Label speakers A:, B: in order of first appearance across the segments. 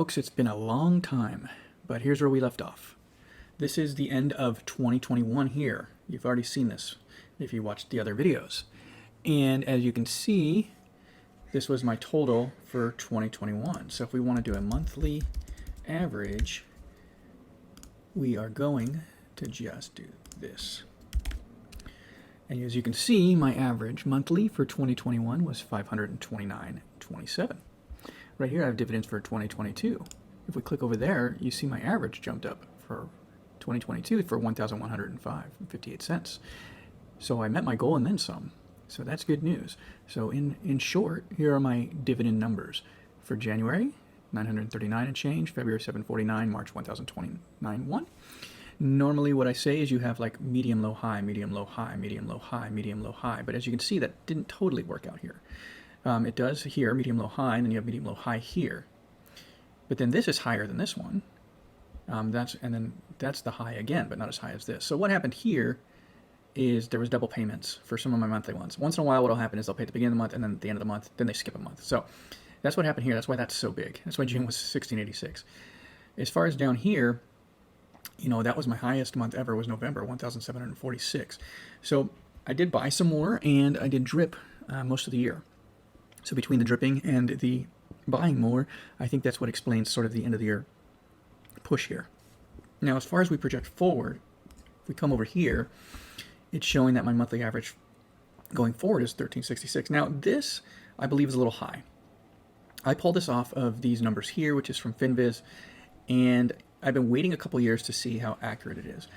A: Folks, it's been a long time, but here's where we left off. This is the end of 2021 here. You've already seen this if you watched the other videos. And as you can see, this was my total for 2021. So if we want to do a monthly average, we are going to just do this. And as you can see, my average monthly for 2021 was $529.27. Right here I have dividends for 2022. If we click over there, you see my average jumped up for 2022 for $1,105.58. So I met my goal and then some. So that's good news. So in short, here are my dividend numbers. For January, 939 and change, February 749, March 1029 1. Normally what I say is you have like medium, low, high, medium, low, high, medium, low, high, medium, low, high. But as you can see, that didn't totally work out here. It does here, medium, low, high, and then you have medium, low, high here. But then this is higher than this one. And then that's the high again, but not as high as this. So what happened here is there was double payments for some of my monthly ones. Once in a while, what will happen is they'll pay at the beginning of the month and then at the end of the month, then they skip a month. So that's what happened here. That's why that's so big. That's why June was 1686. As far as down here, you know, that was my highest month ever was November, 1,746. So I did buy some more and I did drip most of the year. So between the dripping and the buying more, I think that's what explains sort of the end of the year push here. Now, as far as we project forward, if we come over here, it's showing that my monthly average going forward is 1366. Now, this, I believe, is a little high. I pulled this off of these numbers here, which is from FinViz, and I've been waiting a couple years to see how accurate it is.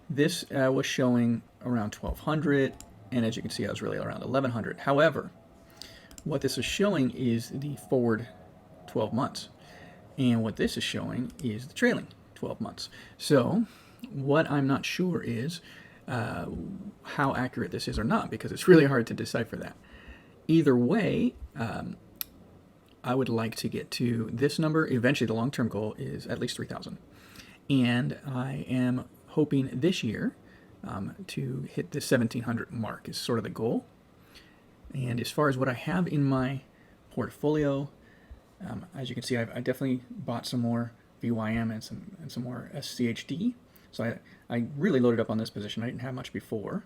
A: This was showing around 1200, and as you can see, I was really around 1100. However, what this is showing is the forward 12 months. And what this is showing is the trailing 12 months. So what I'm not sure is how accurate this is or not, because it's really hard to decipher that. Either way, I would like to get to this number. Eventually, the long-term goal is at least 3,000. And I am hoping this year to hit the 1,700 mark is sort of the goal. And as far as what I have in my portfolio, as you can see, I definitely bought some more VYM and some more SCHD. So I really loaded up on this position. I didn't have much before.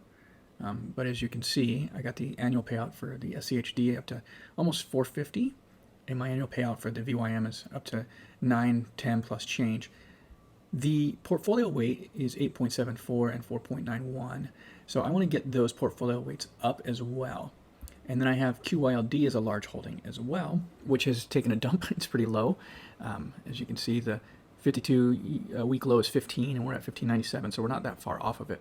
A: But as you can see, I got the annual payout for the SCHD up to almost 450. And my annual payout for the VYM is up to 910 plus change. The portfolio weight is 8.74 and 4.91. So I want to get those portfolio weights up as well. And then I have QYLD as a large holding as well, which has taken a dump. It's pretty low. As you can see, the 52-week low is 15, and we're at 1597, so we're not that far off of it.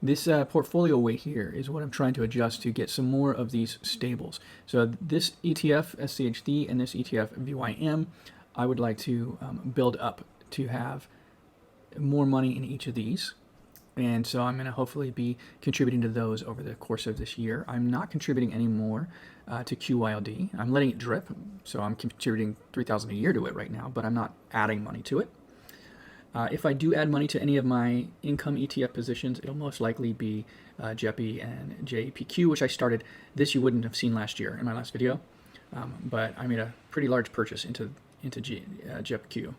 A: This portfolio weight here is what I'm trying to adjust to get some more of these stables. So this ETF, SCHD, and this ETF, VYM, I would like to build up to have more money in each of these. And so I'm going to hopefully be contributing to those over the course of this year. I'm not contributing any more to QYLD. I'm letting it drip, so I'm contributing $3,000 a year to it right now, but I'm not adding money to it. If I do add money to any of my income ETF positions, it'll most likely be JEPI and JPQ, which I started. This you wouldn't have seen last year in my last video, but I made a pretty large purchase into JEPQ.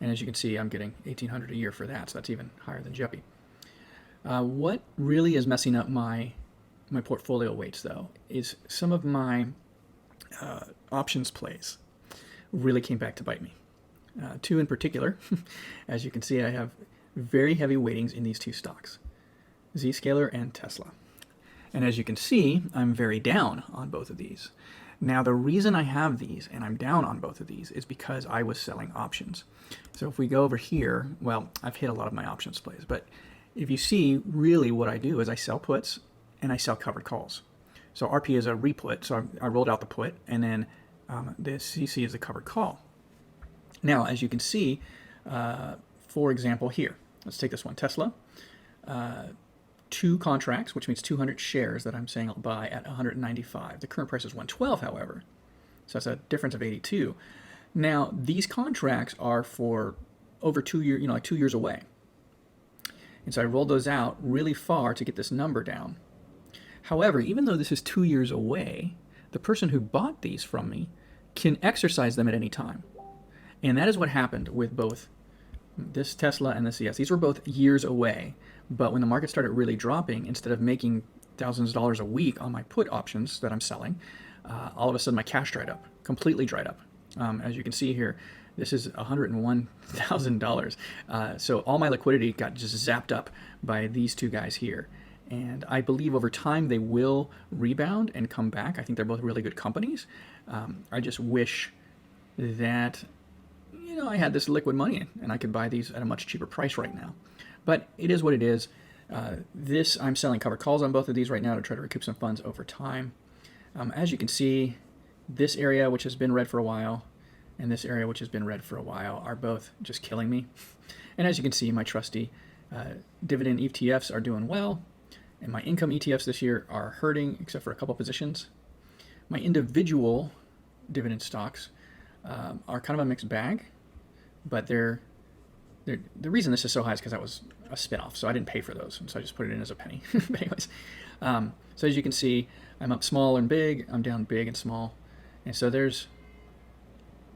A: And as you can see, I'm getting $1,800 a year for that, so that's even higher than JEPI. What really is messing up my portfolio weights, though, is some of my options plays really came back to bite me. Two in particular. As you can see, I have very heavy weightings in these two stocks, Zscaler and Tesla. And as you can see, I'm very down on both of these. Now, the reason I have these and I'm down on both of these is because I was selling options. So if we go over here, well, I've hit a lot of my options plays, but if you see, really what I do is I sell puts and I sell covered calls. So RP is a reput, so I rolled out the put, and then the CC is a covered call. Now, as you can see, for example, here, let's take this one, Tesla. 2 contracts, which means 200 shares that I'm saying I'll buy at 195. The current price is 112, however, so that's a difference of 82. Now, these contracts are for over 2 years, like 2 years away. And so I rolled those out really far to get this number down. However, even though this is 2 years away, the person who bought these from me can exercise them at any time. And that is what happened with both this Tesla and the CS. These were both years away, but when the market started really dropping, instead of making thousands of dollars a week on my put options that I'm selling, all of a sudden my cash dried up, completely dried up. As you can see here, this is $101,000. So all my liquidity got just zapped up by these two guys here. And I believe over time they will rebound and come back. I think they're both really good companies. I just wish that, you know, I had this liquid money and I could buy these at a much cheaper price right now. But it is what it is. I'm selling covered calls on both of these right now to try to recoup some funds over time. As you can see, this area, which has been red for a while, and this area, which has been red for a while, are both just killing me. And as you can see, my trusty dividend ETFs are doing well, and my income ETFs this year are hurting, except for a couple positions. My individual dividend stocks are kind of a mixed bag, but the reason this is so high is because that was a spinoff, so I didn't pay for those, and so I just put it in as a penny. But anyways, so as you can see, I'm up small and big, I'm down big and small, and so there's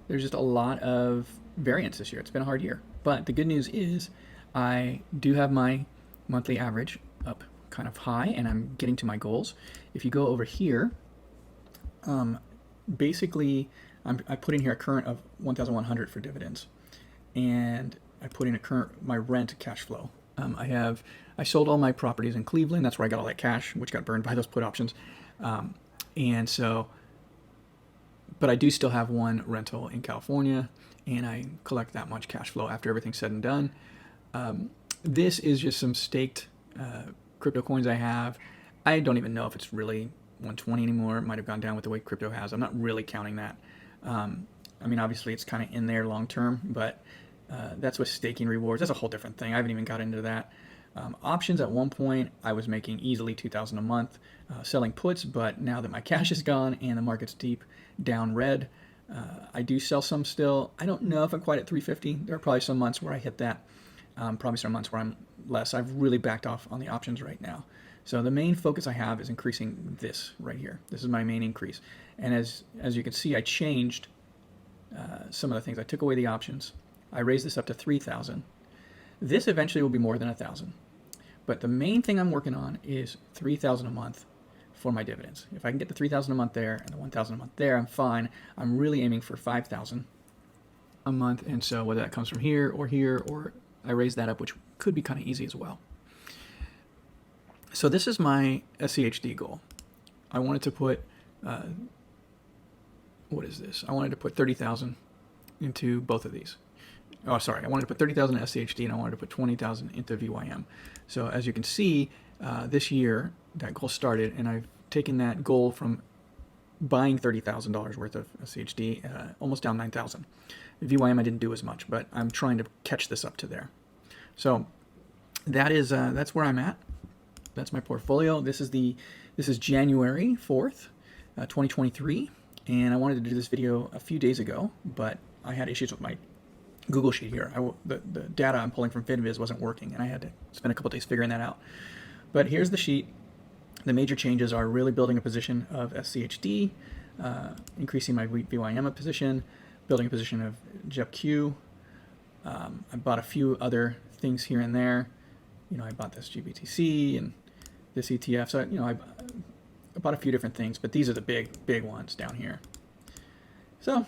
A: just a lot of variance this year. It's been a hard year, but the good news is I do have my monthly average up kind of high, and I'm getting to my goals. If you go over here, basically I put in here a current of 1,100 for dividends, and I put in my rent cash flow. I sold all my properties in Cleveland. That's where I got all that cash, which got burned by those put options. And so, but I do still have one rental in California, and I collect that much cash flow after everything's said and done. This is just some staked crypto coins I have. I don't even know if it's really 120 anymore. It might have gone down with the way crypto has. I'm not really counting that. I mean, obviously it's kind of in there long term, but that's with staking rewards. That's a whole different thing. I haven't even got into that. Options at one point, I was making easily $2,000 a month selling puts, but now that my cash is gone and the market's deep down red, I do sell some still. I don't know if I'm quite at 350. There are probably some months where I hit that. Probably some months where I'm less. I've really backed off on the options right now. So the main focus I have is increasing this right here. This is my main increase. And as you can see, I changed some of the things. I took away the options. I raised this up to 3,000. This eventually will be more than 1,000. But the main thing I'm working on is 3,000 a month for my dividends. If I can get the 3,000 a month there and the 1,000 a month there, I'm fine. I'm really aiming for 5,000 a month. And so whether that comes from here, or I raise that up, which could be kind of easy as well. So this is my SCHD goal. I wanted to put, what is this? I wanted to put 30,000 into both of these. Oh, sorry. I wanted to put 30,000 in SCHD, and I wanted to put 20,000 into VYM. So as you can see, this year that goal started, and I've taken that goal from buying $30,000 worth of SCHD almost down 9,000. VYM I didn't do as much, but I'm trying to catch this up to there. So that's where I'm at. That's my portfolio. This is January 4th, 2023, and I wanted to do this video a few days ago, but I had issues with my Google Sheet here. The data I'm pulling from FinViz wasn't working, and I had to spend a couple days figuring that out. But here's the sheet. The major changes are really building a position of SCHD, increasing my VYM position, building a position of JEPQ. I bought a few other things here and there. You know, I bought this GBTC and this ETF. So, you know, I bought a few different things, but these are the big ones down here. So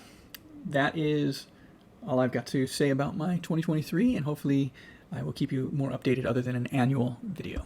A: that is all I've got to say about my 2023, and hopefully I will keep you more updated other than an annual video.